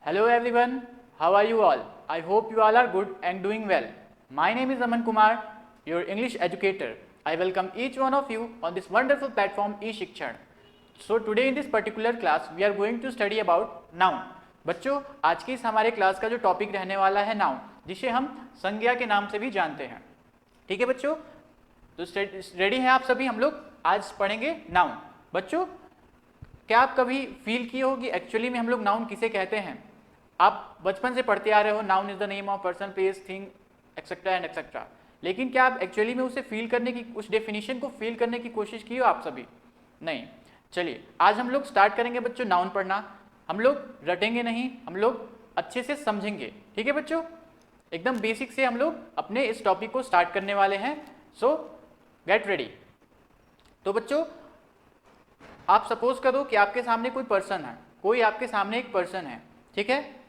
Hello everyone, how are you all? I hope you all are good and doing well. My name is Aman Kumar, your English educator. I welcome each one of you on this wonderful platform eShikshan. So today in this particular class we are going to study about noun. बच्चों आज की इस हमारे class का जो topic रहने वाला है नाउन, जिसे हम संज्ञा के नाम से भी जानते हैं। ठीक है बच्चों, तो रेडी हैं आप सभी? हम लोग आज पढ़ेंगे नाउन। बच्चों क्या आप कभी फील किए हो कि एक्चुअली में हम लोग नाउन किसे कहते हैं? आप बचपन से पढ़ते आ रहे हो noun is the name of person, place, thing etcetera and etcetera, लेकिन क्या आप एक्चुअली में उसे फील करने की, उस डेफिनेशन को फील करने की कोशिश की हो आप सभी? नहीं। चलिए आज हम लोग स्टार्ट करेंगे बच्चों नाउन पढ़ना। हम लोग रटेंगे नहीं, हम लोग अच्छे से समझेंगे। ठीक है बच्चों, एकदम बेसिक से हम लोग अपने इस टॉपिक को स्टार्ट करने वाले हैं। सो गेट रेडी। तो बच्चों आप सपोज करो कि आपके सामने कोई पर्सन है, कोई आपके सामने एक पर्सन है, ठीक है?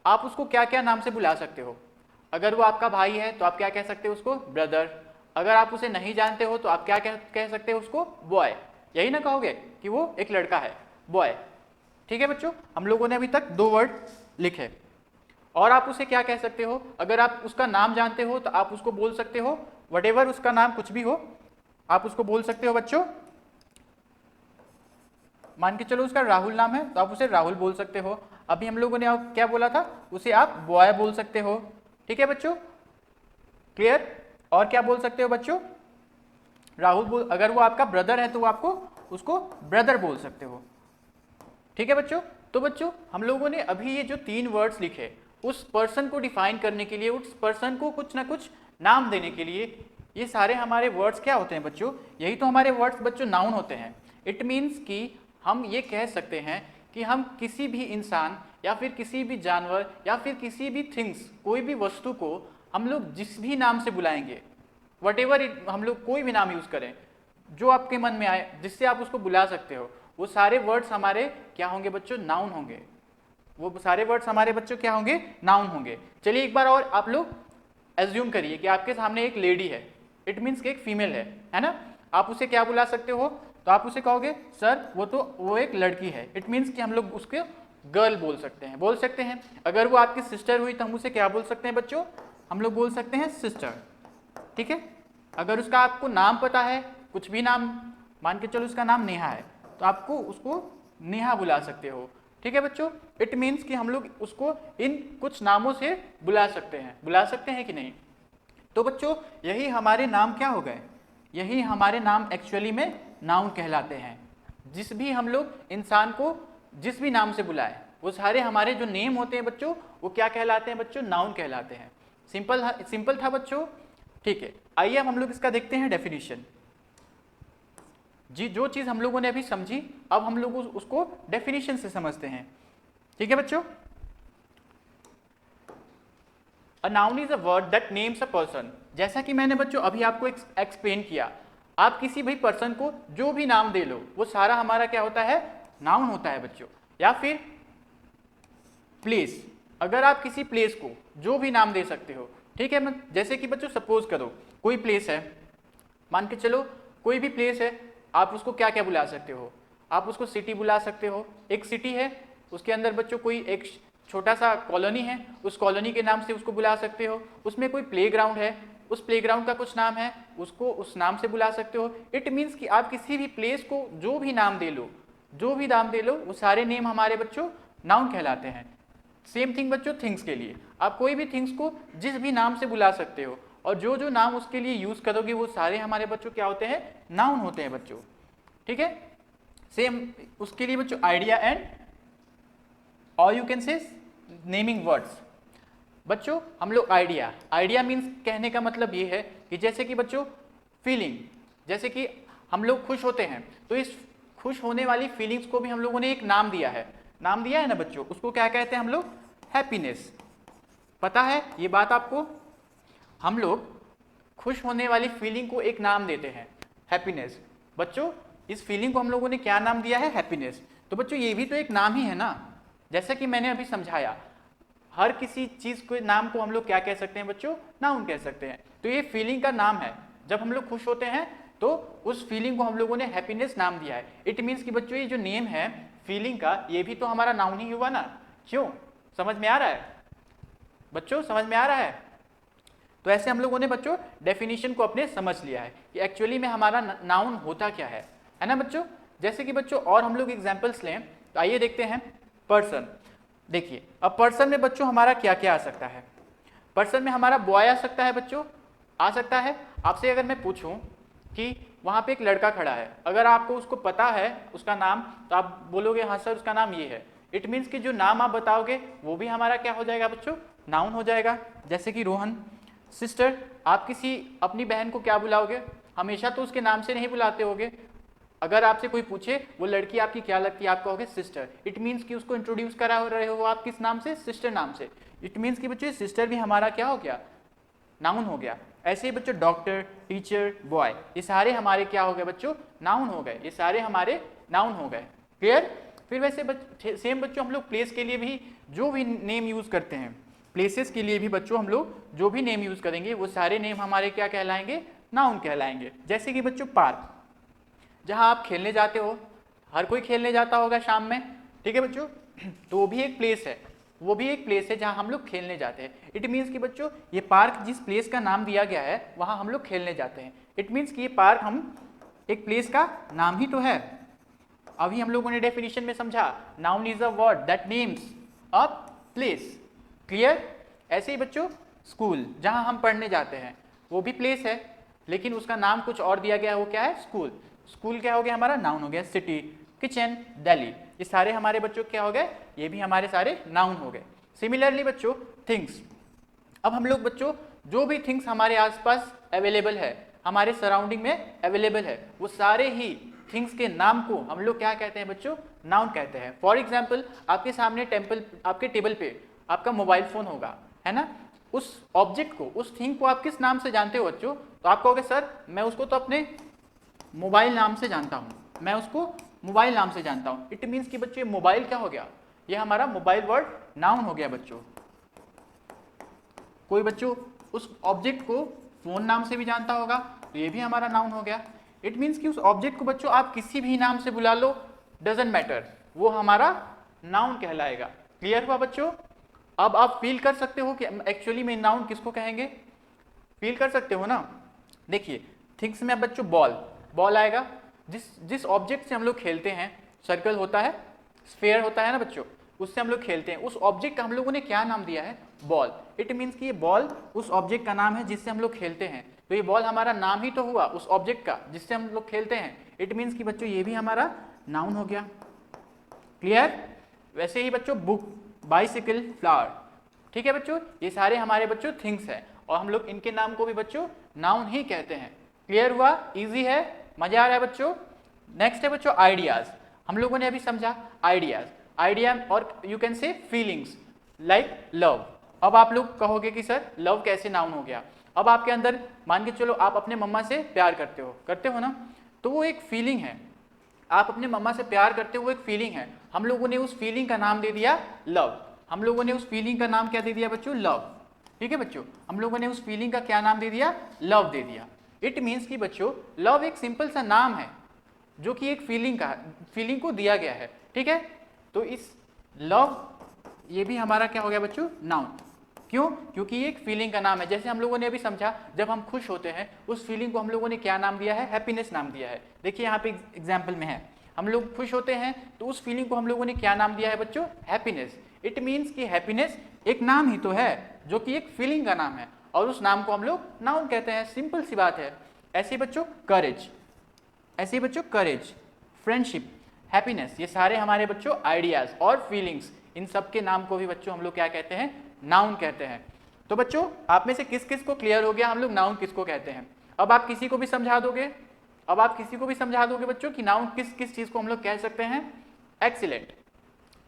आप उसको क्या क्या नाम से बुला सकते हो? अगर वो आपका भाई है तो आप क्या कह सकते हो उसको? ब्रदर। अगर आप उसे नहीं जानते हो तो आप क्या कह सकते हो उसको? बॉय। यही ना कहोगे कि वो एक लड़का है, बॉय। ठीक है बच्चों, हम लोगों ने अभी तक 2 वर्ड लिखे। और आप उसे क्या कह सकते हो? अगर आप उसका नाम जानते हो तो आप उसको बोल सकते हो व्हाटएवर उसका नाम कुछ भी हो, आप उसको बोल सकते हो बच्चों। मान के चलो उसका राहुल नाम है तो आप उसे राहुल बोल सकते हो। अभी हम लोगों ने क्या बोला था? उसे आप बॉय बोल सकते हो। ठीक है बच्चों, क्लियर? और क्या बोल सकते हो बच्चों? राहुल बोल, अगर वो आपका ब्रदर है तो आपको उसको ब्रदर बोल सकते हो। ठीक है बच्चों, तो बच्चों हम लोगों ने अभी ये जो 3 वर्ड्स लिखे, उस पर्सन को डिफाइन करने के लिए, उस पर्सन को कुछ ना कुछ नाम देने के लिए, ये सारे हमारे वर्ड्स क्या होते हैं बच्चों? यही तो हमारे वर्ड्स बच्चों नाउन होते हैं। इट मीन्स कि हम ये कह सकते हैं कि हम किसी भी इंसान या फिर किसी भी जानवर या फिर किसी भी थिंग्स, कोई भी वस्तु को हम लोग जिस भी नाम से बुलाएंगे, वटेवर हम लोग कोई भी नाम यूज करें जो आपके मन में आए, जिससे आप उसको बुला सकते हो, वो सारे वर्ड्स हमारे क्या होंगे बच्चों? नाउन होंगे। वो सारे वर्ड्स हमारे बच्चों क्या होंगे? नाउन होंगे। चलिए एक बार और आप लोग एज्यूम करिए कि आपके सामने एक लेडी है, इट मीन्स कि एक फीमेल है ना? आप उसे क्या बुला सकते हो? तो आप उसे कहोगे सर वो एक लड़की है। इट मीन्स कि हम लोग उसके गर्ल बोल सकते हैं। अगर वो आपकी सिस्टर हुई तो हम उसे क्या बोल सकते हैं बच्चों? हम लोग बोल सकते हैं सिस्टर। ठीक है? अगर उसका आपको नाम पता है, कुछ भी नाम, मान के चलो उसका नाम नेहा है, तो आपको उसको नेहा बुला सकते हो। ठीक है बच्चों, इट मीन्स कि हम लोग उसको इन कुछ नामों से बुला सकते हैं कि नहीं? तो बच्चों यही हमारे नाम क्या हो गए? यही हमारे नाम एक्चुअली में नाउन कहलाते हैं। जिस भी हम लोग इंसान को जिस भी नाम से बुलाए, वो सारे हमारे जो नेम होते हैं बच्चों, वो क्या कहलाते हैं बच्चों? नाउन कहलाते हैं। सिंपल था बच्चों। ठीक है, आइए हम लोग इसका देखते हैं डेफिनेशन। जी, जो चीज हम लोगों ने अभी समझी, अब हम लोग उसको डेफिनेशन से समझते हैं। ठीक है बच्चों, a noun is a word that names a person. जैसा कि मैंने बच्चों अभी आपको एक्सप्लेन किया, आप किसी भी पर्सन को जो भी नाम दे लो, वो सारा हमारा क्या होता है? नाउन होता है बच्चों। या फिर प्लेस, अगर आप किसी प्लेस को जो भी नाम दे सकते हो। ठीक है, जैसे कि बच्चों सपोज करो कोई प्लेस है, मान के चलो कोई भी प्लेस है, आप उसको क्या क्या बुला सकते हो? आप उसको सिटी बुला सकते हो। एक सिटी है, उसके अंदर बच्चों कोई एक छोटा सा कॉलोनी है, उस कॉलोनी के नाम से उसको बुला सकते हो। उसमें कोई प्लेग्राउंड है, उस प्लेग्राउंड का कुछ नाम है, उसको उस नाम से बुला सकते हो। इट मीन्स कि आप किसी भी प्लेस को जो भी नाम दे लो, वो सारे नेम हमारे बच्चों नाउन कहलाते हैं। सेम थिंग बच्चों थिंग्स के लिए, आप कोई भी थिंग्स को जिस भी नाम से बुला सकते हो, और जो जो नाम उसके लिए यूज करोगे वो सारे हमारे बच्चों क्या होते हैं? नाउन होते हैं बच्चों। ठीक है, सेम उसके लिए बच्चों आइडिया एंड और you can say naming words. बच्चों हम लोग आइडिया मीन्स कहने का मतलब ये है कि जैसे कि बच्चों फीलिंग, जैसे कि हम लोग खुश होते हैं तो इस खुश होने वाली फीलिंग्स को भी हम लोगों ने एक नाम दिया है ना बच्चों? उसको क्या कहते हैं हम लोग? हैप्पीनेस। पता है ये बात आपको? हम लोग खुश होने वाली फीलिंग को एक नाम देते हैं, हैप्पीनेस। बच्चों इस फीलिंग को हम लोगों ने क्या नाम दिया है? हैप्पीनेस। तो बच्चों ये भी तो एक नाम ही है ना? जैसा कि मैंने अभी समझाया, हर किसी चीज के नाम को हम लोग क्या कह सकते हैं बच्चों? नाउन कह सकते हैं। तो ये फीलिंग का नाम है। जब हम लोग खुश होते हैं तो उस फीलिंग को हम लोगों ने हैप्पीनेस नाम दिया है। इट मीन्स कि बच्चों ये जो नेम है फीलिंग का, ये भी तो हमारा नाउन ही हुआ ना? क्यों? समझ में आ रहा है बच्चों, समझ में आ रहा है? तो ऐसे हम लोगों ने बच्चों डेफिनेशन को अपने समझ लिया है कि एक्चुअली में हमारा नाउन होता क्या है ना बच्चों। जैसे कि बच्चों और हम लोग एग्जाम्पल्स लें तो आइए देखते हैं। पर्सन, देखिए अब पर्सन में बच्चों हमारा क्या क्या आ सकता है। पर्सन में हमारा बॉय आ सकता है बच्चों, आ सकता है। आपसे अगर मैं पूछूं कि वहां पे एक लड़का खड़ा है, अगर आपको उसको पता है उसका नाम, तो आप बोलोगे हाँ सर उसका नाम ये है। इट मीन्स कि जो नाम आप बताओगे वो भी हमारा क्या हो जाएगा बच्चों, नाउन हो जाएगा। जैसे कि रोहन। सिस्टर, आप किसी अपनी बहन को क्या बुलाओगे, हमेशा तो उसके नाम से नहीं बुलाते होगे। अगर आपसे कोई पूछे वो लड़की आपकी क्या लगती है, आप कहोगे सिस्टर। इट मीन्स कि उसको इंट्रोड्यूस करा रहे हो आप किस नाम से, सिस्टर नाम से। इट मीन्स कि बच्चों सिस्टर भी हमारा क्या हो गया, नाउन हो गया। ऐसे ही बच्चों डॉक्टर, टीचर, बॉय, ये सारे हमारे क्या हो गए बच्चों, नाउन हो गए। ये सारे हमारे नाउन हो गए। क्लियर? फिर वैसे सेम बच्चों हम लोग प्लेस के लिए भी जो भी नेम यूज करते हैं, प्लेसेस के लिए भी बच्चों हम लोग जो भी नेम यूज करेंगे वो सारे नेम हमारे क्या कहलाएंगे, नाउन कहलाएंगे। जैसे कि बच्चों पार्क, जहां आप खेलने जाते हो, हर कोई खेलने जाता होगा शाम में, ठीक है बच्चों, तो वो भी एक प्लेस है, वो भी एक प्लेस है जहां हम लोग खेलने जाते हैं। इट मीन्स कि बच्चों ये पार्क जिस प्लेस का नाम दिया गया है वहां हम लोग खेलने जाते हैं। इट मीन्स कि ये पार्क हम एक प्लेस का नाम ही तो है। अभी हम लोगों ने डेफिनेशन में समझा, noun is a word that names a place. Clear? ऐसे ही बच्चों स्कूल, जहां हम पढ़ने जाते हैं, वो भी प्लेस है लेकिन उसका नाम कुछ और दिया गया है, वो क्या है, स्कूल। स्कूल क्या हो गया हमारा, नाउन हो गया। सिटी, किचन, दिल्ली, ये सारे हमारे बच्चों क्या हो गए, ये भी हमारे सारे नाउन हो गए। सिमिलरली बच्चों थिंग्स, अब हम लोग बच्चों जो भी थिंग्स हमारे आसपास अवेलेबल है, हमारे सराउंडिंग में अवेलेबल है, वो सारे ही थिंग्स के नाम को हम लोग क्या कहते हैं बच्चों, नाउन कहते हैं। फॉर एग्जाम्पल आपके सामने आपके टेबल पे आपका मोबाइल फोन होगा, है ना, उस ऑब्जेक्ट को, उस थिंग को आप किस नाम से जानते हो बच्चों, तो आप कहोगे सर मैं उसको तो अपने मोबाइल नाम से जानता हूं, मैं उसको मोबाइल नाम से जानता हूं। इट मीन्स कि बच्चों ये मोबाइल क्या हो गया, ये हमारा मोबाइल वर्ड नाउन हो गया बच्चों। कोई बच्चों उस ऑब्जेक्ट को फोन नाम से भी जानता होगा, तो ये भी हमारा नाउन हो गया। इट मीन्स कि उस ऑब्जेक्ट को बच्चों आप किसी भी नाम से बुला लो, डजंट मैटर, वो हमारा नाउन कहलाएगा। क्लियर हुआ बच्चों? अब आप फील कर सकते हो कि एक्चुअली में नाउन किसको कहेंगे, फील कर सकते हो ना। देखिए थिंग्स में अब बच्चों बॉल आएगा, जिस ऑब्जेक्ट से हम लोग खेलते हैं, सर्कल होता है, स्फेयर होता है ना बच्चों, उससे हम लोग खेलते हैं, उस ऑब्जेक्ट का हम लोगों ने क्या नाम दिया है, बॉल। इट मीन्स कि ये बॉल उस ऑब्जेक्ट का नाम है जिससे हम लोग खेलते हैं, तो ये बॉल हमारा नाम ही तो हुआ उस ऑब्जेक्ट का जिससे हम लोग खेलते हैं। इट मीन्स कि बच्चों ये भी हमारा नाउन हो गया। क्लियर? वैसे ही बच्चों बुक, बाइसिकल, फ्लावर, ठीक है बच्चों, ये सारे हमारे बच्चों थिंग्स है और हम लोग इनके नाम को भी बच्चों नाउन ही कहते हैं। क्लियर हुआ? इजी है, मजा आ रहा है बच्चों? नेक्स्ट है बच्चों आइडियाज। हम लोगों ने अभी समझा आइडियाज, आइडिया और you can say feelings like love. अब आप लोग कहोगे कि सर लव कैसे नाउन हो गया। अब आपके अंदर मान के चलो आप अपने मम्मा से प्यार करते हो ना, तो वो एक फीलिंग है, आप अपने मम्मा से प्यार करते हो, एक फीलिंग है। हम लोगों ने उस फीलिंग का नाम दे दिया लव। हम लोगों ने उस फीलिंग का नाम क्या दे दिया बच्चों, लव। ठीक है बच्चों, हम लोगों ने उस फीलिंग का क्या नाम दे दिया, लव दे दिया। इट मीन्स कि बच्चों लव एक सिंपल सा नाम है जो कि एक फीलिंग को दिया गया है। ठीक है, तो इस लव ये भी हमारा क्या हो गया बच्चों, नाउन। क्यों? क्योंकि ये एक फीलिंग का नाम है। जैसे हम लोगों ने अभी समझा, जब हम खुश होते हैं उस फीलिंग को हम लोगों ने क्या नाम दिया है, हैप्पीनेस नाम दिया है। देखिए यहाँ पे एग्जाम्पल में है, हम लोग खुश होते हैं तो उस फीलिंग को हम लोगों ने क्या नाम दिया है बच्चों, हैप्पीनेस। इट मीन्स कि हैप्पीनेस एक नाम ही तो है जो कि एक फीलिंग का नाम है और उस नाम को हम लोग नाउन कहते हैं। सिंपल सी बात है। ऐसे बच्चों करेज, ऐसे बच्चों करेज, फ्रेंडशिप, हैप्पीनेस, ये सारे हमारे बच्चों आइडियाज और फीलिंग्स, इन सब के नाम को भी बच्चों हम लोग क्या कहते हैं, नाउन कहते हैं। तो बच्चों आप में से किस किस को क्लियर हो गया हम लोग नाउन किसको कहते हैं? अब आप किसी को भी समझा दोगे, अब आप किसी को भी समझा दोगे बच्चों कि नाउन किस किस चीज को हम लोग कह सकते हैं। एक्सीलेंट।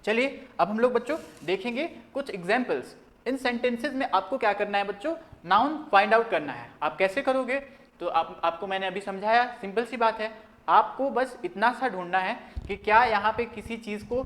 चलिए अब हम लोग बच्चों देखेंगे कुछ एग्जाम्पल्स। इन सेंटेंसेज में आपको क्या करना है बच्चों, नाउन फाइंड आउट करना है। आप कैसे करोगे? तो आपको मैंने अभी समझाया, सिंपल सी बात है। आपको बस इतना सा ढूंढना है कि क्या यहाँ पे किसी चीज को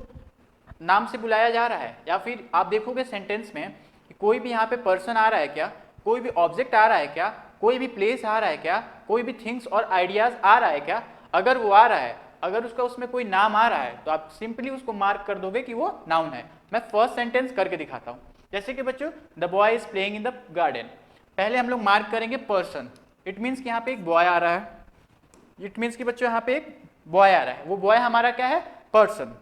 नाम से बुलाया जा रहा है, या फिर आप देखोगे सेंटेंस में कि कोई भी यहाँ पे पर्सन आ रहा है क्या, कोई भी ऑब्जेक्ट आ रहा है क्या, कोई भी प्लेस आ रहा है क्या, कोई भी थिंग्स और आइडियाज आ रहा है क्या। अगर वो आ रहा है, अगर उसका उसमें कोई नाम आ रहा है तो आप सिंपली उसको मार्क कर दोगे कि वो नाउन है। मैं फर्स्ट सेंटेंस करके दिखाता हूँ। जैसे कि बच्चों the boy is playing in the garden, पहले हम लोग मार्क करेंगे पर्सन, इट मीन्स कि यहाँ पे एक बॉय आ रहा है, इट मीन्स कि बच्चों यहाँ पे एक बॉय आ रहा है, वो बॉय हमारा क्या है, पर्सन।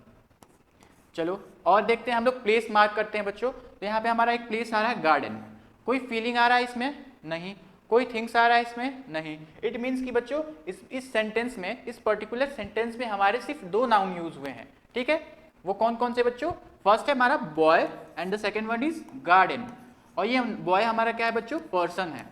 चलो और देखते हैं, हम लोग प्लेस मार्क करते हैं बच्चों, तो यहाँ पे हमारा एक प्लेस आ रहा है गार्डन, कोई फीलिंग आ रहा है इसमें, नहीं, कोई थिंग्स आ रहा है इसमें, नहीं। इट मीन्स कि बच्चों इस सेंटेंस में, इस पर्टिकुलर सेंटेंस में हमारे सिर्फ दो नाउन यूज हुए हैं, ठीक है। वो कौन कौन से बच्चों, फर्स्ट है हमारा boy and the second word is garden, और ये बॉय हमारा क्या है बच्चों, पर्सन है,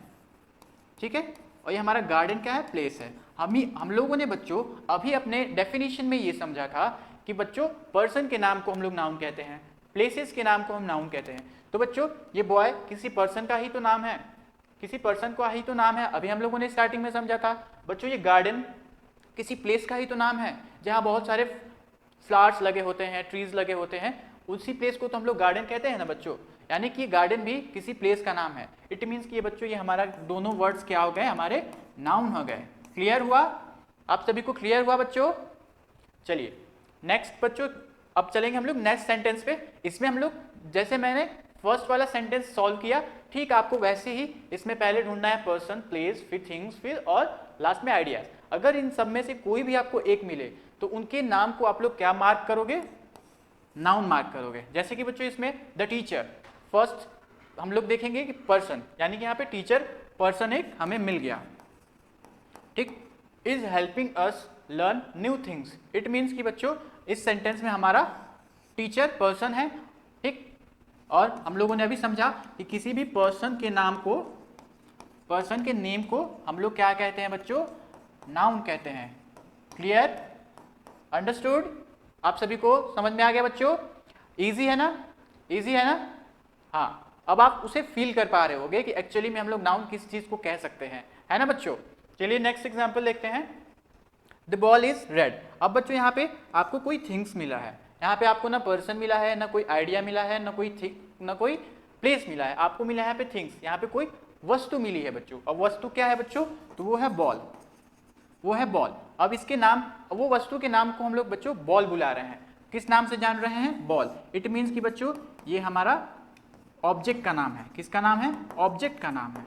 ठीक है, और ये हमारा गार्डन क्या है, प्लेस है। हम लोगों ने बच्चों अभी अपने डेफिनेशन में ये समझा था कि बच्चों पर्सन के नाम को हम लोग नाउन कहते हैं, प्लेसेस के नाम को हम नाउन कहते हैं। तो बच्चों ये बॉय किसी पर्सन का ही तो नाम है, किसी पर्सन का ही तो नाम है, अभी हम लोगों ने स्टार्टिंग में समझा था। बच्चों ये गार्डन किसी प्लेस का ही तो नाम है जहाँ बहुत सारे फ्लावर्स लगे होते हैं, ट्रीज लगे होते हैं, उसी प्लेस को तो हम लोग गार्डन कहते हैं ना बच्चों, यानी कि गार्डन भी किसी प्लेस का नाम है। इट मीन्स कि ये बच्चों ये हमारा दोनों वर्ड्स क्या हो गए, हमारे नाउन हो गए। क्लियर हुआ, आप सभी को क्लियर हुआ बच्चों। चलिए नेक्स्ट बच्चों, अब चलेंगे हम लोग नेक्स्ट सेंटेंस पे। इसमें हम लोग जैसे मैंने फर्स्ट वाला सेंटेंस सॉल्व किया, ठीक आपको वैसे ही इसमें पहले ढूंढना है पर्सन, प्लेस, फिर थिंग्स, फिर और लास्ट में आइडियाज। अगर इन सब में से कोई भी आपको एक मिले तो उनके नाम को आप लोग क्या मार्क करोगे, नाउन मार्क करोगे। जैसे कि बच्चों इसमें द टीचर, फर्स्ट हम लोग देखेंगे कि पर्सन, यानी कि यहाँ पे टीचर पर्सन एक हमें मिल गया, ठीक। Is helping us learn new things, it means कि बच्चों इस सेंटेंस में हमारा टीचर पर्सन है, ठीक। और हम लोगों ने अभी समझा कि किसी भी पर्सन के नाम को, पर्सन के नेम को हम लोग क्या कहते हैं बच्चों, नाउन कहते हैं। क्लियर, अंडरस्टूड, आप सभी को समझ में आ गया बच्चों। इजी है ना, इजी है ना, हाँ। अब आप उसे फील कर पा रहे होगे कि एक्चुअली में हम लोग नाउन किस चीज को कह सकते हैं, है ना बच्चों। चलिए नेक्स्ट एग्जांपल देखते हैं। The ball is red. अब बच्चों यहाँ पे आपको कोई थिंग्स मिला है, यहाँ पे आपको ना पर्सन मिला है, ना कोई आइडिया मिला है, ना कोई प्लेस मिला है, आपको मिला है यहाँ पे थिंग्स, यहाँ पे कोई वस्तु मिली है बच्चों। अब वस्तु क्या है बच्चों, तो वो है बॉल, वो है बॉल। अब इसके नाम, वो वस्तु के नाम को हम लोग बच्चों बॉल बुला रहे हैं, किस नाम से जान रहे हैं, बॉल। इट मीन्स कि बच्चों ये हमारा ऑब्जेक्ट का नाम है, किसका नाम है, ऑब्जेक्ट का नाम है,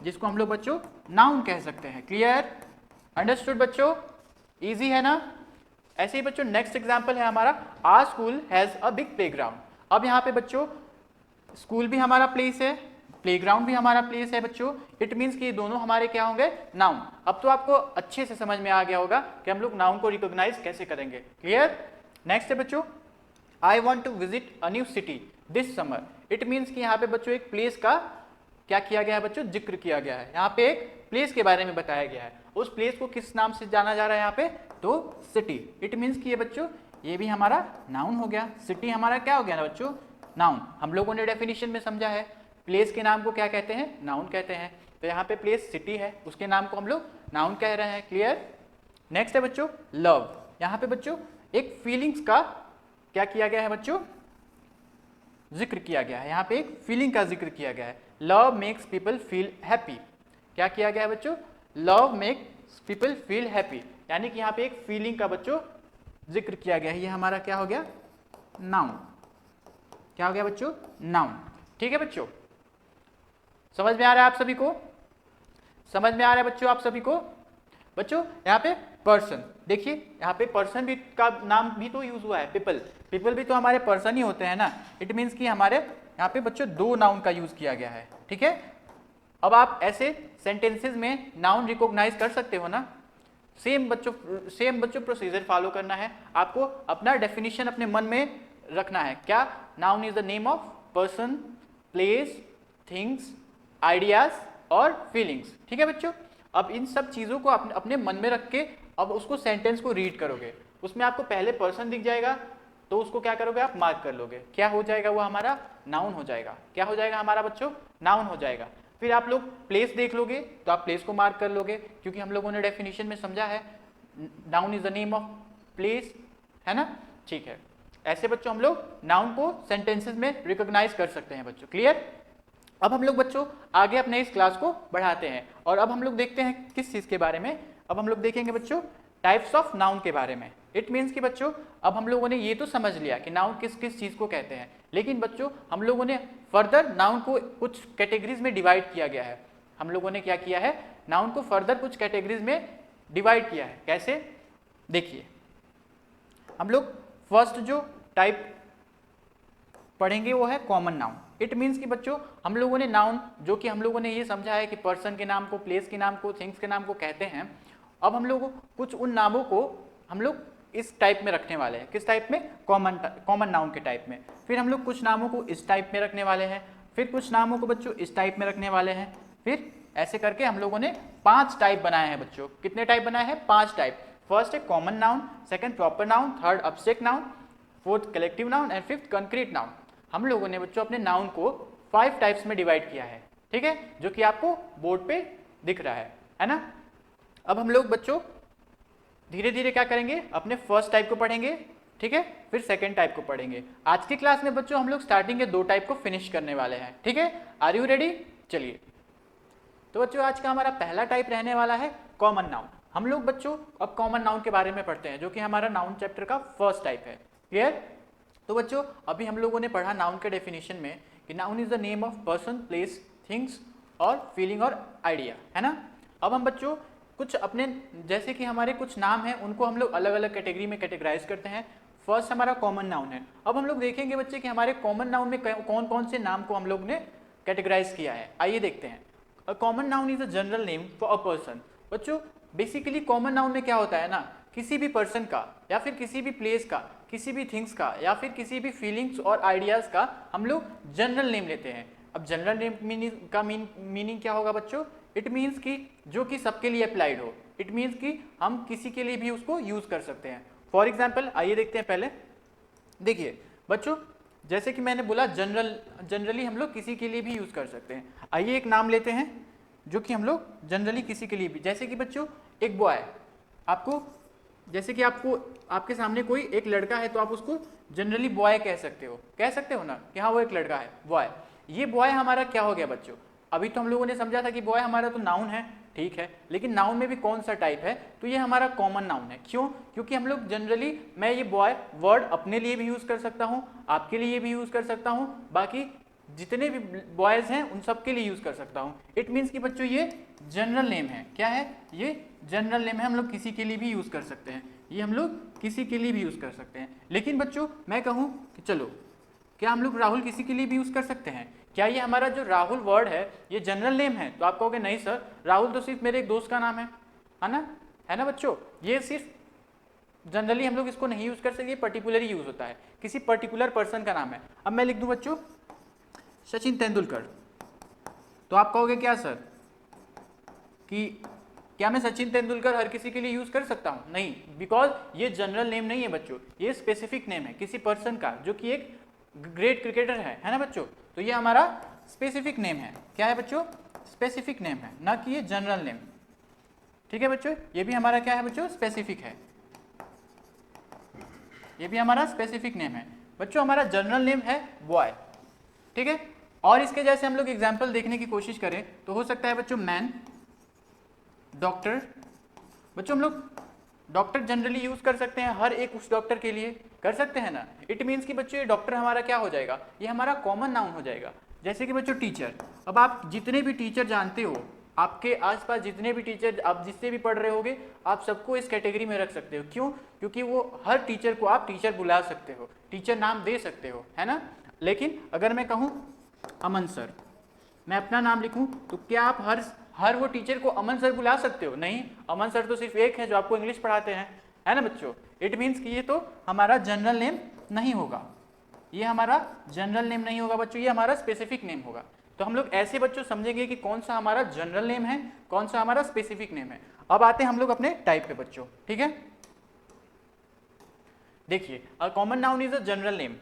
जिसको हम लोग बच्चों नाउन कह सकते हैं। क्लियर, अंडरस्टूड बच्चों, इजी है ना। ऐसे ही बच्चों नेक्स्ट एग्जांपल है हमारा, our school has a big playground. अब यहाँ पे बच्चों स्कूल भी हमारा प्लेस है, प्लेग्राउंड भी हमारा प्लेस है बच्चों। इट मीन्स कि ये दोनों हमारे क्या होंगे, नाउन। अब तो आपको अच्छे से समझ में आ गया होगा कि हम लोग नाउन को रिकॉग्नाइज कैसे करेंगे। क्लियर, नेक्स्ट है बच्चों, I want to visit a new city this summer. It means कि यहाँ पे बच्चों एक प्लेस का क्या किया गया है बच्चों, जिक्र किया गया है, यहाँ पे एक प्लेस के बारे में बताया गया है। उस प्लेस को किस नाम से जाना जा रहा है यहाँ पे, तो सिटी। इट मीन्स कि ये बच्चों ये भी हमारा नाउन हो गया, सिटी हमारा क्या हो गया ना बच्चों, नाउन। हम लोगों ने डेफिनेशन में समझा है प्लेस के नाम को क्या कहते हैं, नाउन कहते हैं। तो यहाँ पे प्लेस सिटी है, उसके नाम को हम लोग नाउन कह रहे हैं। क्लियर, नेक्स्ट है बच्चों लव। यहाँ पे बच्चों एक फीलिंग्स का क्या किया गया है बच्चों, जिक्र किया गया है, यहाँ पे एक फीलिंग का जिक्र किया गया है। Love makes people feel happy. क्या किया गया है बच्चों, love makes people feel happy, यानी कि यहाँ पे एक फीलिंग का बच्चों जिक्र किया गया है। ये हमारा क्या हो गया, नाउन। क्या हो गया बच्चों, नाउन। ठीक है बच्चों, समझ में आ रहा है आप सभी को, समझ में आ रहा है बच्चों आप सभी को। बच्चों यहाँ पे पर्सन देखिए, यहाँ पे पर्सन भी का नाम भी तो यूज हुआ है, पीपल। पीपल भी तो हमारे पर्सन ही होते हैं ना। इट मीन्स कि हमारे यहाँ पे बच्चों दो नाउन का यूज किया गया है। ठीक है, अब आप ऐसे सेंटेंसेस में नाउन रिकॉग्नाइज कर सकते हो ना। सेम बच्चों प्रोसीजर फॉलो करना है आपको, अपना डेफिनेशन अपने मन में रखना है। क्या, noun is the name of person, place, things, ideas और फीलिंग्स। ठीक है बच्चों, अब इन सब चीजों को अपने मन में रख के अब उसको सेंटेंस को रीड करोगे। उसमें आपको पहले पर्सन दिख जाएगा तो उसको क्या करोगे, आप मार्क कर लोगे। क्या हो जाएगा, वो हमारा नाउन हो जाएगा। क्या हो जाएगा हमारा बच्चों, नाउन हो जाएगा। फिर आप लोग प्लेस देख लोगे तो आप प्लेस को मार्क कर लोगे, क्योंकि हम लोगों ने डेफिनेशन में समझा है noun is the name of place, है ना। ठीक है, ऐसे बच्चों हम लोग नाउन को सेंटेंसेस में रिकॉग्नाइज कर सकते हैं बच्चों। क्लियर, अब हम लोग बच्चों आगे अपने इस क्लास को बढ़ाते हैं और अब हम लोग देखते हैं किस चीज के बारे में। अब हम लोग देखेंगे बच्चों टाइप्स ऑफ नाउन के बारे में। इट मीन्स कि बच्चों अब हम लोगों ने ये तो समझ लिया कि नाउन किस किस चीज़ को कहते हैं, लेकिन बच्चों हम लोगों ने फर्दर नाउन को कुछ कैटेगरीज में डिवाइड किया गया है। हम लोगों ने क्या किया है, नाउन को फर्दर कुछ कैटेगरीज में डिवाइड किया है। कैसे, देखिए हम लोग फर्स्ट जो टाइप पढ़ेंगे वो है कॉमन नाउन। इट मीन्स कि बच्चों हम लोगों ने नाउन जो कि हम लोगों ने ये समझा है कि पर्सन के नाम को, प्लेस के नाम को, थिंग्स के नाम को कहते हैं, अब हम लोग कुछ उन नामों को हम लोग इस टाइप में रखने वाले हैं। किस टाइप में, कॉमन नाउन के टाइप में। फिर हम लोग कुछ नामों को इस टाइप में रखने वाले हैं, फिर कुछ नामों को बच्चों इस टाइप में रखने वाले हैं, फिर ऐसे करके हम लोगों ने 5 टाइप बनाए हैं बच्चों। कितने टाइप बनाए हैं, 5 टाइप। फर्स्ट है common noun, second proper noun, third abstract noun, fourth collective noun and fifth concrete noun. हम लोगों ने बच्चों अपने नाउन को 5 टाइप्स में डिवाइड किया है, ठीक है, जो कि आपको बोर्ड पे दिख रहा है ना। अब हम लोग बच्चों धीरे धीरे क्या करेंगे, अपने फर्स्ट टाइप को पढ़ेंगे, ठीक है, फिर सेकंड टाइप को पढ़ेंगे। आज की क्लास में बच्चों हम लोग स्टार्टिंग के 2 टाइप को फिनिश करने वाले हैं, ठीक है। Are you ready? चलिए, तो बच्चों आज का हमारा पहला टाइप रहने वाला है कॉमन नाउन। हम लोग बच्चों अब कॉमन नाउन के बारे में पढ़ते हैं, जो कि हमारा नाउन चैप्टर का फर्स्ट टाइप है। क्लियर? तो बच्चों अभी हम लोगों ने पढ़ा नाउन के डेफिनेशन में कि noun is the name of person, place, things और फीलिंग और आइडिया, है ना। अब हम बच्चों कुछ अपने जैसे कि हमारे कुछ नाम हैं उनको हम लोग अलग अलग कैटेगरी में कैटेगराइज करते हैं। फर्स्ट हमारा कॉमन नाउन है। अब हम लोग देखेंगे बच्चे कि हमारे कॉमन नाउन में कौन कौन से नाम को हम लोग ने कैटेगराइज किया है। आइए देखते हैं। A common noun is a general name for a person. बच्चों बेसिकली कॉमन नाउन में क्या होता है ना, किसी भी पर्सन का या फिर किसी भी प्लेस का, किसी भी थिंग्स का या फिर किसी भी फीलिंग्स और आइडियाज का हम लोग जनरल नेम लेते हैं। अब जनरल नेम का मीनिंग क्या होगा बच्चों? इट मीन्स कि जो कि सबके लिए अप्लाइड हो। इट मीन्स कि हम किसी के लिए भी उसको यूज कर सकते हैं। फॉर एग्जाम्पल आइए देखते हैं। पहले देखिए बच्चों, जैसे कि मैंने बोला जनरली हम लोग किसी के लिए भी यूज कर सकते हैं। आइए एक नाम लेते हैं जो कि हम लोग जनरली किसी के लिए भी, जैसे कि बच्चों एक बॉय, आपको जैसे कि आपके सामने कोई एक लड़का है तो आप उसको जनरली बॉय कह सकते हो ना कि हाँ वो एक लड़का है, बॉय। ये बॉय हमारा क्या हो गया बच्चों? अभी तो हम लोगों ने समझा था कि बॉय हमारा तो नाउन है, ठीक है, लेकिन नाउन में भी कौन सा टाइप है? तो ये हमारा कॉमन नाउन है। क्यों? क्योंकि हम लोग जनरली, मैं ये बॉय वर्ड अपने लिए भी यूज कर सकता हूँ, आपके लिए भी यूज कर सकता हूँ, बाकी जितने भी बॉयज हैं उन सब के लिए यूज कर सकता हूँ। इट मीन्स कि बच्चों ये जनरल नेम है। क्या है? ये जनरल नेम है, हम लोग किसी के लिए भी यूज कर सकते हैं। ये हम लोग किसी के लिए भी यूज कर सकते हैं। लेकिन बच्चों मैं कहूँ कि चलो क्या हम लोग राहुल किसी के लिए भी यूज कर सकते हैं? क्या ये हमारा जो राहुल वर्ड है ये जनरल नेम है? तो आप कहोगे नहीं सर, राहुल तो सिर्फ मेरे एक दोस्त का नाम है ना बच्चों। ये सिर्फ जनरली हम लोग इसको नहीं यूज कर सकते, पर्टिकुलरली यूज होता है, किसी पर्टिकुलर पर्सन का नाम है। अब मैं लिख दूं बच्चों सचिन तेंदुलकर, तो आप कहोगे क्या सर कि क्या मैं सचिन तेंदुलकर हर किसी के लिए यूज कर सकता हूं? नहीं, बिकॉज ये जनरल नेम नहीं है बच्चों, ये स्पेसिफिक नेम है किसी पर्सन का जो कि एक ग्रेट क्रिकेटर है ना बच्चों। तो ये हमारा स्पेसिफिक नेम है। क्या है बच्चों? स्पेसिफिक नेम है, ना कि ये जनरल नेम। ठीक है बच्चों, ये भी हमारा क्या है बच्चों? स्पेसिफिक है। ये भी हमारा स्पेसिफिक नेम है बच्चों। हमारा जनरल नेम है बॉय, ठीक है। और इसके जैसे हम लोग एग्जाम्पल देखने की कोशिश करें तो हो सकता है बच्चों मैन, डॉक्टर। बच्चों हम लोग डॉक्टर जनरली यूज कर सकते हैं, हर एक उस डॉक्टर के लिए कर सकते हैं ना। इट मीन्स कि बच्चों ये डॉक्टर हमारा क्या हो जाएगा? ये हमारा कॉमन नाउन हो जाएगा। जैसे कि बच्चों टीचर, अब आप जितने भी टीचर जानते हो, आपके आसपास जितने भी टीचर आप जिससे भी पढ़ रहे होगे, आप सबको इस कैटेगरी में रख सकते हो। क्यों? क्योंकि वो हर टीचर को आप टीचर बुला सकते हो, टीचर नाम दे सकते हो, है ना। लेकिन अगर मैं कहूँ अमन सर, मैं अपना नाम लिखूं, तो क्या आप हर वो टीचर को अमन सर बुला सकते हो? नहीं, अमन सर तो सिर्फ एक है जो आपको इंग्लिश पढ़ाते हैं, है ना बच्चों। इट मीन्स कि ये तो हमारा जनरल नेम नहीं होगा, ये हमारा जनरल नेम नहीं होगा बच्चों, ये हमारा स्पेसिफिक नेम होगा। तो हम लोग ऐसे बच्चों समझेंगे कि कौन सा हमारा जनरल नेम है, कौन सा हमारा स्पेसिफिक नेम है। अब आते हैं हम लोग अपने टाइप पे बच्चों, ठीक है। देखिए a common noun is a general name.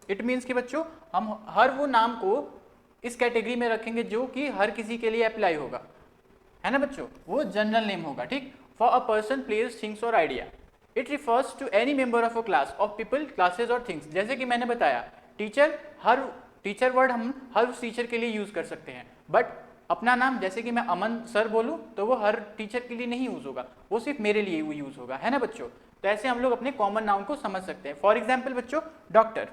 It means कि बच्चों हम हर वो नाम को इस कैटेगरी में रखेंगे जो कि हर किसी के लिए अप्लाई होगा, है ना बच्चों, वो जनरल नेम होगा, ठीक। For a person, place, things और idea. It refers to any member of a class of people, classes और थिंग्स। जैसे कि मैंने बताया टीचर वर्ड हम हर उस टीचर के लिए यूज कर सकते हैं, बट अपना नाम जैसे कि मैं अमन सर बोलूं तो वो हर टीचर के लिए नहीं यूज होगा, वो सिर्फ मेरे लिए वो यूज होगा, है ना बच्चों। तो ऐसे हम लोग अपने कॉमन नाउन को समझ सकते हैं। फॉर एग्जाम्पल बच्चों डॉक्टर,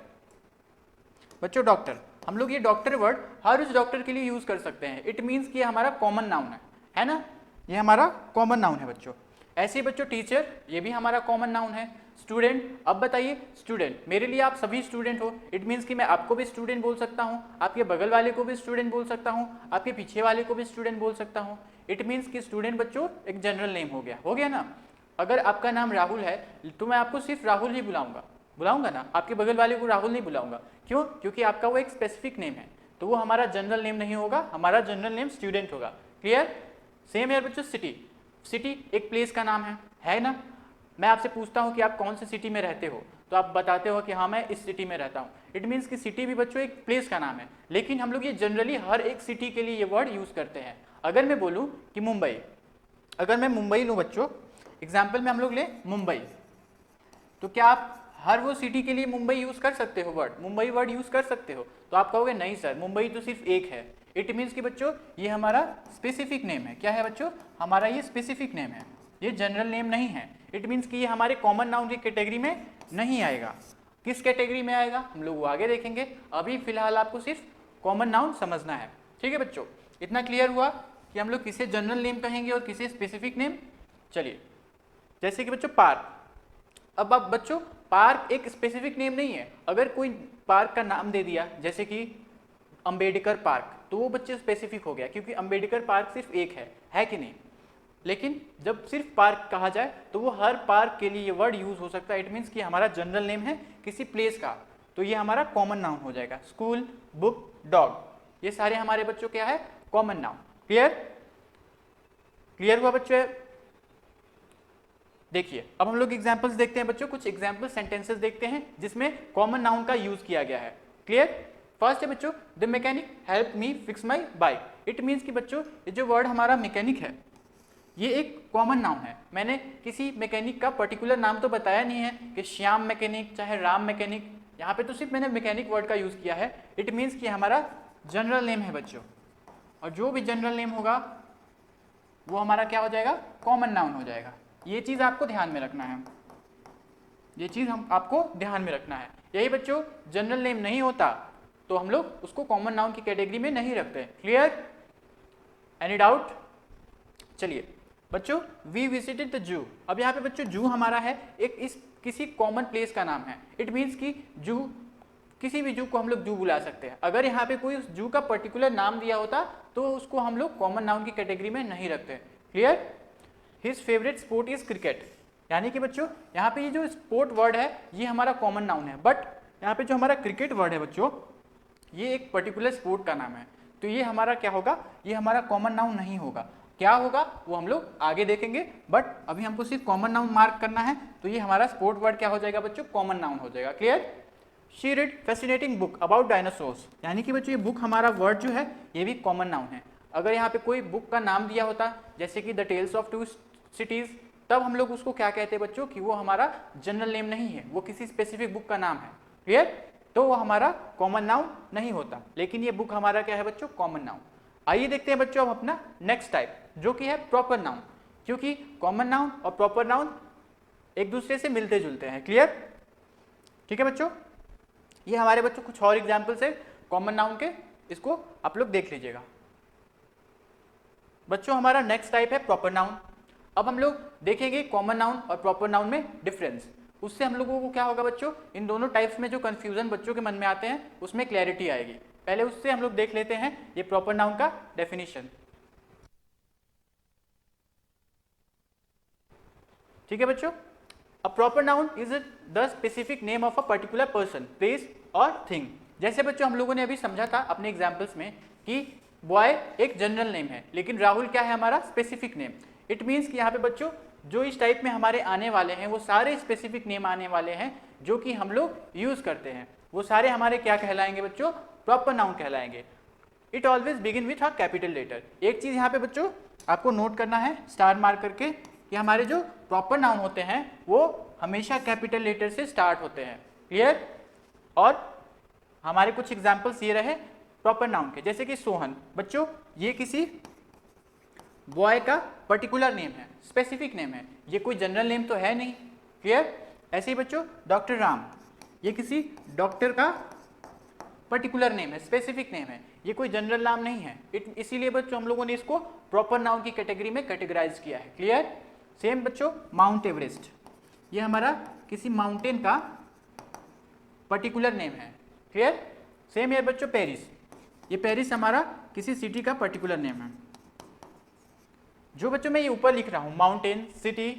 बच्चों डॉक्टर, हम लोग ये डॉक्टर वर्ड हर उस डॉक्टर के लिए यूज कर सकते हैं। इट मीन्स कि ये हमारा कॉमन नाउन है ना, ये हमारा कॉमन नाउन है बच्चों। ऐसे ही बच्चों टीचर, ये भी हमारा कॉमन नाउन है। स्टूडेंट, अब बताइए स्टूडेंट, मेरे लिए आप सभी स्टूडेंट हो। इट मीन्स कि मैं आपको भी स्टूडेंट बोल सकता हूँ, आपके बगल वाले को भी स्टूडेंट बोल सकता हूँ, आपके पीछे वाले को भी स्टूडेंट बोल सकता हूँ। इट मीन्स कि स्टूडेंट बच्चों एक जनरल नेम हो गया ना। अगर आपका नाम राहुल है तो मैं आपको सिर्फ राहुल ही बुलाऊंगा ना, आपके बगल वाले को राहुल नहीं बुलाऊंगा। क्यों? क्योंकि आपका वो एक स्पेसिफिक नेम है, तो वो हमारा जनरल नेम नहीं होगा, हमारा जनरल नेम स्टूडेंट होगा। क्लियर? सेम है बच्चों सिटी, सिटी एक प्लेस का नाम है ना। मैं आपसे पूछता हूँ कि आप कौन से सिटी में रहते हो, तो आप बताते हो कि हाँ मैं इस सिटी में रहता हूँ। इट मीन्स कि सिटी भी बच्चों एक प्लेस का नाम है, लेकिन हम लोग ये जनरली हर एक सिटी के लिए ये वर्ड यूज करते हैं। अगर मैं बोलूँ कि मुंबई, अगर मैं मुंबई लूँ बच्चों, एग्जाम्पल में हम लोग ले मुंबई, तो क्या आप हर वो सिटी के लिए मुंबई यूज कर सकते हो, वर्ड मुंबई वर्ड यूज कर सकते हो? तो आप कहोगे नहीं सर, मुंबई तो सिर्फ एक है। इट मीन्स कि बच्चों ये हमारा स्पेसिफिक नेम है। क्या है बच्चों? हमारा ये स्पेसिफिक नेम है, ये जनरल नेम नहीं है। इट मीन्स कि ये हमारे कॉमन नाउन की कैटेगरी में नहीं आएगा। किस कैटेगरी में आएगा हम लोग वो आगे देखेंगे, अभी फिलहाल आपको सिर्फ कॉमन नाउन समझना है। ठीक है बच्चों, इतना क्लियर हुआ कि हम लोग किसे जनरल नेम कहेंगे और किसे स्पेसिफिक नेम। चलिए, जैसे कि बच्चों पार्क, अब आप बच्चों पार्क एक स्पेसिफिक नेम नहीं है। अगर कोई पार्क का नाम दे दिया जैसे कि अंबेडकर पार्क, तो वो बच्चे स्पेसिफिक हो गया, क्योंकि अंबेडकर पार्क सिर्फ एक है कि नहीं। लेकिन जब सिर्फ पार्क कहा जाए तो वो हर पार्क के लिए ये वर्ड यूज हो सकता है। इट मीन्स कि हमारा जनरल नेम है किसी प्लेस का, तो ये हमारा कॉमन नाउन हो जाएगा। स्कूल, बुक, डॉग, ये सारे हमारे बच्चों क्या है, कॉमन नाउन। क्लियर? क्लियर हुआ बच्चों? देखिए अब हम लोग एग्जाम्पल्स देखते हैं बच्चों, कुछ एग्जाम्पल सेंटेंसेस देखते हैं जिसमें कॉमन नाउन का यूज किया गया है। क्लियर? फर्स्ट है बच्चों, the mechanic help me fix my bike. It means कि बच्चों ये जो वर्ड हमारा मैकेनिक है ये एक कॉमन नाउन है। मैंने किसी मैकेनिक का पर्टिकुलर नाम तो बताया नहीं है कि श्याम मैकेनिक चाहे राम मैकेनिक, यहाँ पे तो सिर्फ मैंने मैकेनिक वर्ड का यूज किया है। इट मीन्स कि हमारा जनरल नेम है बच्चों, और जो भी जनरल नेम होगा वो हमारा क्या हो जाएगा, कॉमन नाउन हो जाएगा। ये चीज आपको ध्यान में रखना है, ये चीज हम आपको ध्यान में रखना है। यही बच्चों जनरल नेम नहीं होता तो हम लोग उसको कॉमन नाउन की कैटेगरी में नहीं रखते। क्लियर? Any doubt? चलिए बच्चों, वी विजिटेड द जू। अब यहाँ पे बच्चों जू हमारा है एक इस किसी कॉमन प्लेस का नाम है। इट मीन्स कि जू, किसी भी जू को हम लोग जू बुला सकते हैं। अगर यहाँ पे कोई उस जू का पर्टिकुलर नाम दिया होता तो उसको हम लोग कॉमन नाउन की कैटेगरी में नहीं रखते। Clear? His favourite sport is cricket, यानी कि बच्चों यहाँ पे ये जो स्पोर्ट वर्ड है ये हमारा कॉमन नाउन है, बट यहाँ पे जो हमारा क्रिकेट वर्ड है बच्चों ये एक पर्टिकुलर स्पोर्ट का नाम है, तो ये हमारा क्या होगा, ये हमारा कॉमन नाउन नहीं होगा। क्या होगा वो हम लोग आगे देखेंगे, बट अभी हमको सिर्फ कॉमन नाउन मार्क करना है। तो ये हमारा स्पोर्ट वर्ड क्या हो जाएगा बच्चों, कॉमन नाउन हो जाएगा। Clear? She read fascinating book about dinosaurs, यानी कि बच्चों ये बुक हमारा वर्ड जो है ये भी कॉमन नाउन है। अगर यहाँ पे कोई बुक का नाम दिया होता जैसे कि the tales of two cities, तब हम लोग उसको क्या कहते हैं बच्चों कि वो हमारा जनरल नेम नहीं है, वो किसी स्पेसिफिक बुक का नाम है। क्लियर? तो वो हमारा कॉमन नाउन नहीं होता, लेकिन ये बुक हमारा क्या है बच्चों, कॉमन नाउन। आइए देखते हैं बच्चों अब अपना नेक्स्ट टाइप जो कि है प्रॉपर नाउन, क्योंकि कॉमन नाउन और प्रॉपर नाउन एक दूसरे से मिलते जुलते हैं। क्लियर? ठीक है बच्चों, ये हमारे बच्चों कुछ और एग्जाम्पल्स है कॉमन नाउन के, इसको आप लोग देख लीजिएगा। बच्चों हमारा नेक्स्ट टाइप है प्रॉपर नाउन। अब हम लोग देखेंगे कॉमन नाउन और प्रॉपर नाउन में डिफरेंस, उससे हम लोगों को क्या होगा बच्चों, इन दोनों टाइप्स में जो कंफ्यूजन बच्चों के मन में आते हैं उसमें क्लैरिटी आएगी। पहले उससे हम लोग देख लेते हैं ये प्रॉपर नाउन का डेफिनेशन। ठीक है बच्चों, a proper noun is the specific name of a particular person, place और थिंग। जैसे बच्चों हम लोगों ने अभी समझा था अपने एग्जाम्पल्स में कि बॉय एक जनरल नेम है, लेकिन राहुल क्या है हमारा स्पेसिफिक नेम। इट मीन्स कि यहाँ पे बच्चों जो इस टाइप में हमारे आने वाले हैं वो सारे स्पेसिफिक नेम आने वाले हैं जो कि हम लोग यूज करते हैं, वो सारे हमारे क्या कहलाएंगे बच्चों, प्रॉपर नाउन कहलाएंगे। It always begin with a capital letter. एक चीज यहाँ पे बच्चों आपको नोट करना है स्टार मार्क करके कि हमारे जो प्रॉपर नाउन होते हैं वो हमेशा कैपिटल लेटर से स्टार्ट होते हैं। क्लियर? और हमारे कुछ एग्जाम्पल्स ये रहे प्रॉपर नाउन के, जैसे कि सोहन। बच्चों ये किसी बॉय का पर्टिकुलर नेम है, स्पेसिफिक नेम है, ये कोई जनरल नेम तो है नहीं। क्लियर। ऐसे ही बच्चों डॉक्टर राम, ये किसी डॉक्टर का पर्टिकुलर नेम है, स्पेसिफिक नेम है, ये कोई जनरल नाम नहीं है। इसीलिए बच्चों हम लोगों ने इसको प्रॉपर नाउन की कैटेगरी में कैटेगराइज किया है। क्लियर। सेम बच्चों माउंट एवरेस्ट, ये हमारा किसी माउंटेन का पर्टिकुलर नेम है। क्लियर। सेम है बच्चों पेरिस, ये पेरिस हमारा किसी सिटी का पर्टिकुलर नेम है। जो बच्चों मैं ये ऊपर लिख रहा हूं, माउंटेन, सिटी,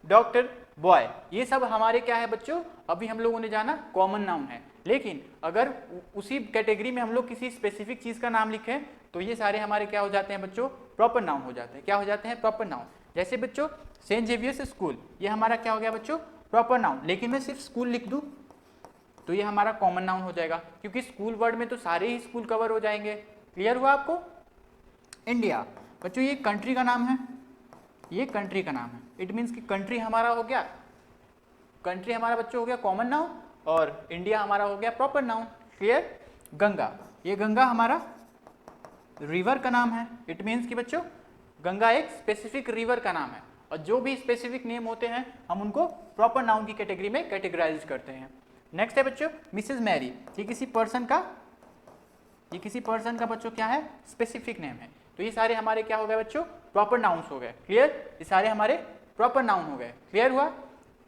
डॉक्टर, बॉय, ये सब हमारे क्या है बच्चों, अभी हम लोगों ने जाना कॉमन नाउन है। लेकिन अगर उसी कैटेगरी में हम लोग किसी स्पेसिफिक चीज का नाम लिखें तो ये सारे हमारे क्या हो जाते हैं बच्चों, प्रॉपर नाउन हो जाते हैं। क्या हो जाते हैं, प्रॉपर नाउन। जैसे बच्चों सेंट जेवियर्स स्कूल, ये हमारा क्या हो गया बच्चों, प्रॉपर नाउन। लेकिन मैं सिर्फ स्कूल लिख दूं तो ये हमारा कॉमन नाउन हो जाएगा, क्योंकि स्कूल वर्ड में तो सारे ही स्कूल कवर हो जाएंगे। क्लियर हुआ आपको। इंडिया बच्चों ये कंट्री का नाम है, ये कंट्री का नाम है। इट मीन्स कि कंट्री हमारा हो गया, कंट्री हमारा बच्चों हो गया कॉमन नाउन और इंडिया हमारा हो गया प्रॉपर नाउन। क्लियर। गंगा, ये गंगा हमारा रिवर का नाम है। इट मीन्स कि बच्चों गंगा एक स्पेसिफिक रिवर का नाम है, और जो भी स्पेसिफिक नेम होते हैं हम उनको प्रॉपर नाउन की कैटेगरी में कैटेगराइज करते हैं। नेक्स्ट है बच्चों मिसेस मैरी, ये किसी पर्सन का, ये किसी पर्सन का बच्चों क्या है, स्पेसिफिक नेम है। तो ये सारे हमारे क्या हो गए बच्चों, प्रॉपर नाउन्स हो गए। क्लियर। ये सारे हमारे प्रॉपर नाउन हो गए। क्लियर हुआ।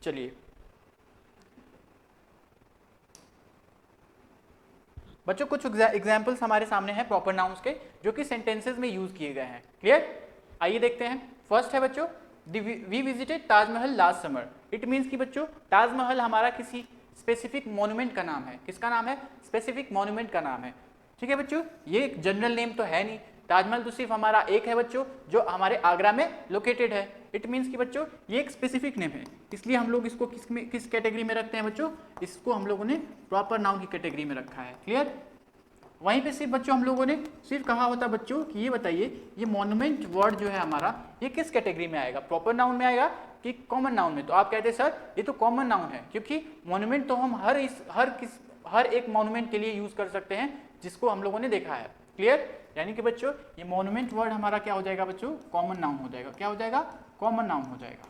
चलिए बच्चों कुछ एग्जाम्पल्स हमारे सामने हैं प्रॉपर नाउन्स के, जो कि सेंटेंसेस में यूज किए गए हैं। क्लियर। आइए देखते हैं। फर्स्ट है बच्चों we visited Taj Mahal last summer. It means कि बच्चों ताजमहल हमारा किसी स्पेसिफिक मॉन्यूमेंट का नाम है। किसका नाम है, स्पेसिफिक मॉन्यूमेंट का नाम है। ठीक है बच्चों, ये एक जनरल नेम तो है नहीं, ताजमहल तो सिर्फ हमारा एक है बच्चों जो हमारे आगरा में लोकेटेड है। इट मीन्स कि बच्चों ये एक स्पेसिफिक नेम है, इसलिए हम लोग इसको किस कैटेगरी में रखते हैं बच्चों, इसको हम लोगों ने प्रॉपर नाउन की कैटेगरी में रखा है। क्लियर। वहीं पे सिर्फ बच्चों हम लोगों ने सिर्फ कहा होता बच्चों कि ये बताइए ये मॉन्यूमेंट वर्ड जो है हमारा ये किस कैटेगरी में आएगा, प्रॉपर नाउन में आएगा कि कॉमन नाउन में। तो आप कहते हैं सर ये तो कॉमन नाउन है, क्योंकि मॉन्यूमेंट तो हम हर एक मॉन्यूमेंट के लिए यूज कर सकते हैं जिसको हम लोगों ने देखा है। क्लियर। यानी कि बच्चों ये मॉन्यूमेंट वर्ड हमारा क्या हो जाएगा बच्चों, कॉमन नाउन हो जाएगा। क्या हो जाएगा, कॉमन नाउन हो जाएगा।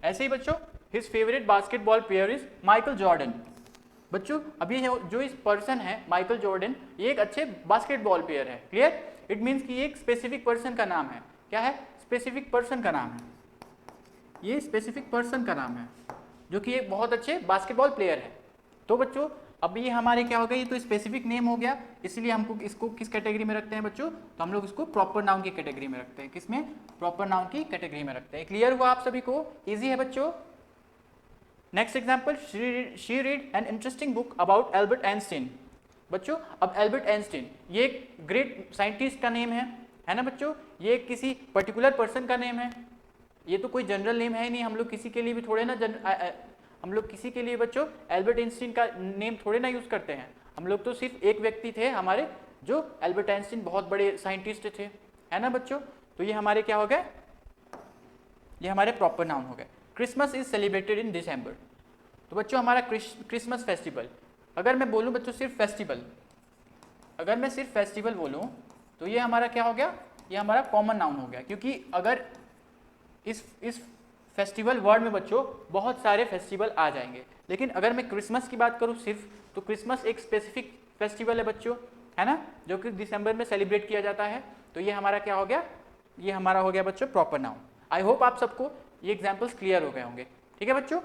ऐसे ही बच्चों his favourite basketball player is Michael Jordan. बच्चों अभी जो इस पर्सन है माइकल जॉर्डन, ये एक अच्छे बास्केटबॉल प्लेयर है। क्लियर। इट मीन्स कि ये एक स्पेसिफिक पर्सन का नाम है। क्या है, स्पेसिफिक पर्सन का नाम है, ये स्पेसिफिक पर्सन का नाम है जो कि एक बहुत अच्छे बास्केटबॉल प्लेयर है। तो बच्चों अब ये हमारे क्या हो गया, ये तो स्पेसिफिक नेम हो गया, इसलिए हमको इसको किस कैटेगरी में रखते हैं बच्चों, तो हम लोग इसको प्रॉपर नाउन की कैटेगरी में रखते हैं। किसमें, प्रॉपर नाउन की कैटेगरी में रखते हैं। क्लियर हुआ आप सभी को, इजी है बच्चों। Next example, she read an interesting book about Albert Einstein. बच्चों अब एल्बर्ट आइंस्टीन ये एक ग्रेट साइंटिस्ट का नेम है ना बच्चों, ये किसी पर्टिकुलर पर्सन का नेम है, ये तो कोई जनरल नेम है ही नहीं। हम लोग किसी के लिए भी थोड़े ना हम लोग किसी के लिए बच्चों एल्बर्ट आइंस्टीन का नेम थोड़े ना यूज करते हैं। हम लोग तो सिर्फ एक व्यक्ति थे हमारे जो एल्बर्ट आइंस्टीन बहुत बड़े साइंटिस्ट थे, है ना बच्चों। तो ये हमारे क्या हो गए, ये हमारे प्रॉपर नाउन हो गए। क्रिसमस इज सेलिब्रेटेड इन दिसंबर। तो बच्चों हमारा क्रिसमस फेस्टिवल, अगर मैं बोलूं बच्चों सिर्फ फेस्टिवल, अगर मैं सिर्फ फेस्टिवल बोलूं तो ये हमारा क्या हो गया, ये हमारा कॉमन नाउन हो गया। क्योंकि अगर इस फेस्टिवल वर्ड में बच्चों बहुत सारे फेस्टिवल आ जाएंगे, लेकिन अगर मैं क्रिसमस की बात करूं सिर्फ, तो क्रिसमस एक स्पेसिफिक फेस्टिवल है बच्चों, है ना, जो कि दिसंबर में सेलिब्रेट किया जाता है। तो ये हमारा क्या हो गया, ये हमारा हो गया बच्चों प्रॉपर नाउन। आई होप आप सबको ये एग्जाम्पल्स क्लियर हो गए होंगे। ठीक है बच्चों।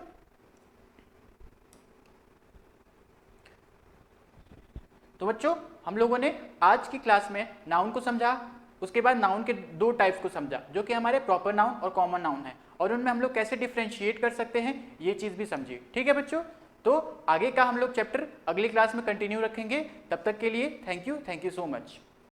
तो बच्चों हम लोगों ने आज की क्लास में नाउन को समझा, उसके बाद नाउन के दो टाइप्स को समझा जो कि हमारे प्रॉपर नाउन और कॉमन नाउन है, और उनमें हम लोग कैसे डिफ्रेंशिएट कर सकते हैं ये चीज भी समझिए। ठीक है बच्चों। तो आगे का हम लोग चैप्टर अगली क्लास में कंटिन्यू रखेंगे। तब तक के लिए थैंक यू सो मच।